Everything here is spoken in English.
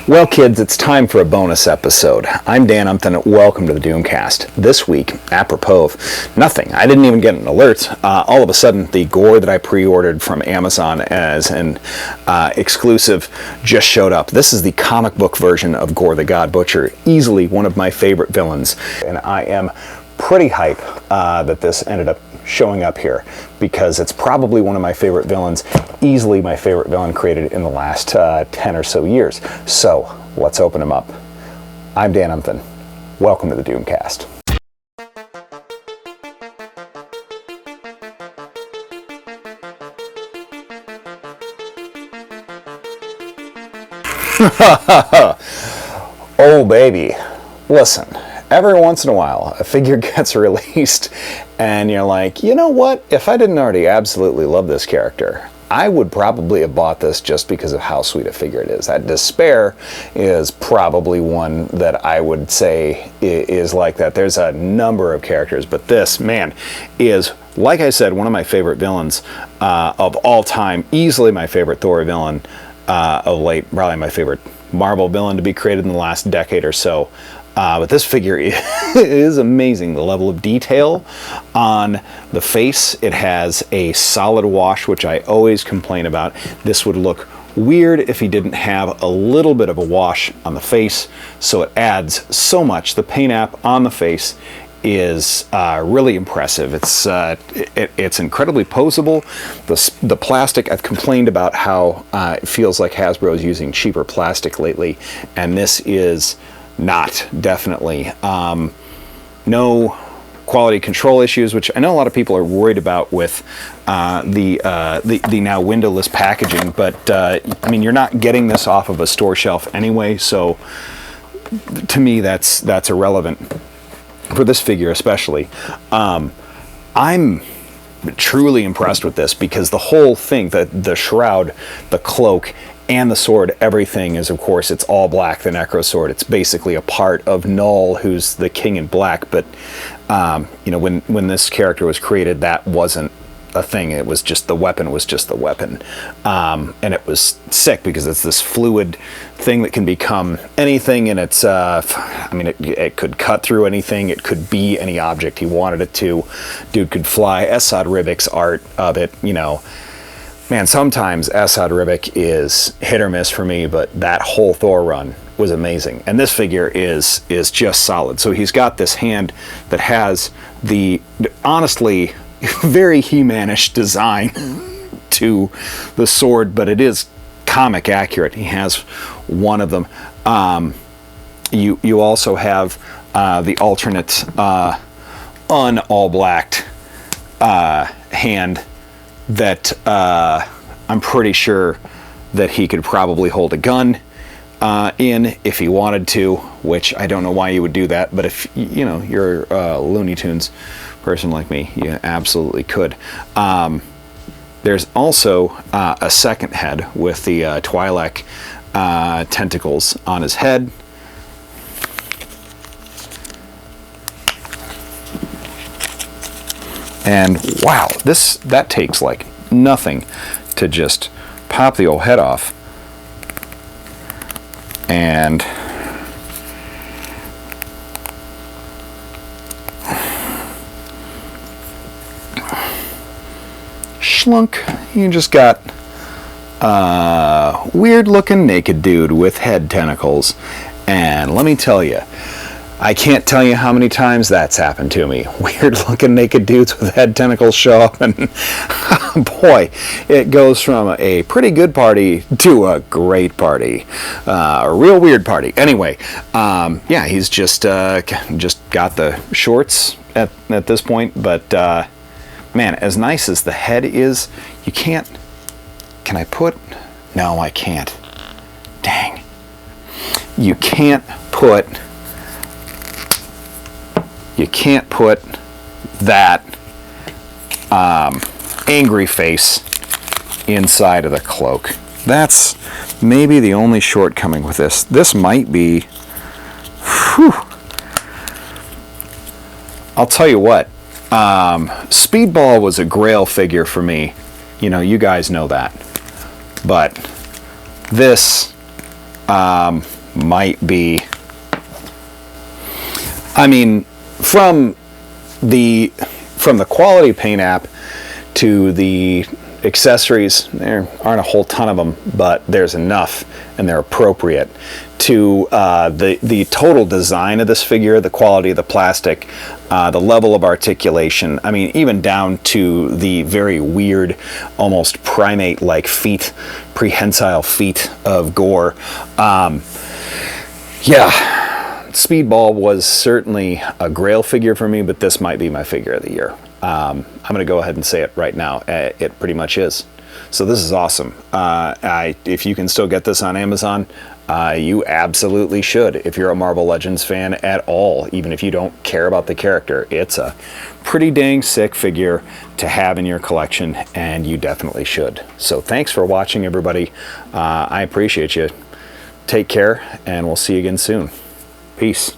Well, kids, it's time for a bonus episode. I'm Dan Umpton, and welcome to the Doomcast. This week, apropos of nothing, I didn't even get an alert. All of a sudden, the Gorr that I pre-ordered from Amazon as an exclusive just showed up. This is the comic book version of Gorr the God Butcher, easily one of my favorite villains, and I am pretty hype that this ended up showing up here because it's probably one of my favorite villains, easily my favorite villain created in the last 10 or so years. So let's open him up. I'm Dan Umpton. Welcome to the Doomcast. Oh baby, listen. Every once in a while, a figure gets released, and you're like, you know what? If I didn't already absolutely love this character, I would probably have bought this just because of how sweet a figure it is. That Despair is probably one that I would say is like that. There's a number of characters, but this, man, is, like I said, one of my favorite villains of all time. Easily my favorite Thor villain of late. Probably my favorite Marvel villain to be created in the last decade or so. But this figure is amazing. The level of detail on the face. It has a solid wash, which I always complain about. This would look weird if he didn't have a little bit of a wash on the face, so it adds so much. The paint app on the face is really impressive. It's incredibly posable. The plastic, I've complained about how it feels like Hasbro is using cheaper plastic lately, and this is not, definitely. No quality control issues, which I know a lot of people are worried about with the now windowless packaging, but I mean, you're not getting this off of a store shelf anyway, so to me that's irrelevant for this figure especially. I'm truly impressed with this because the whole thing, the shroud, the cloak, and the sword, everything is, of course, it's all black, the Necro Sword. It's basically a part of Null, who's the king in black, but you know, when this character was created, that wasn't a thing. It was just, the weapon was just the weapon. And it was sick because it's this fluid thing that can become anything, and it's, I mean, it could cut through anything, it could be any object he wanted it to. Dude could fly. Esad Ribic's art of it, you know, man, sometimes Esad Ribic is hit or miss for me, but that whole Thor run was amazing. And this figure is just solid. So he's got this hand that has the, honestly, very He-Man-ish design to the sword, but it is comic accurate. He has one of them. You also have the alternate un-all-blacked hand that I'm pretty sure that he could probably hold a gun in if he wanted to, which I don't know why you would do that, but if you know, you're a Looney Tunes person like me, you absolutely could. There's also a second head with the Twi'lek tentacles on his head. And wow, that takes like nothing to just pop the old head off. And schlunk, you just got a weird looking naked dude with head tentacles. And let me tell you, I can't tell you how many times that's happened to me. Weird looking naked dudes with head tentacles show up, and boy, it goes from a pretty good party to a great party. A real weird party. Anyway, yeah, he's just got the shorts at this point, but man, as nice as the head is, you can't, can I put, no I can't. Dang. You can't put that angry face inside of the cloak. That's maybe the only shortcoming with this. This might be, whew. I'll tell you what, Speedball was a grail figure for me. You know, you guys know that. But this, might be, I mean, from the quality paint app to the accessories, there aren't a whole ton of them, but there's enough and they're appropriate to the total design of this figure, the quality of the plastic, the level of articulation. I mean, even down to the very weird, almost primate-like feet, prehensile feet of Gorr. Yeah, Speedball was certainly a grail figure for me, but this might be my figure of the year. I'm going to go ahead and say it right now. It pretty much is. So this is awesome. If you can still get this on Amazon, you absolutely should. If you're a Marvel Legends fan at all, even if you don't care about the character, it's a pretty dang sick figure to have in your collection, and you definitely should. So thanks for watching, everybody. I appreciate you. Take care, and we'll see you again soon. Peace.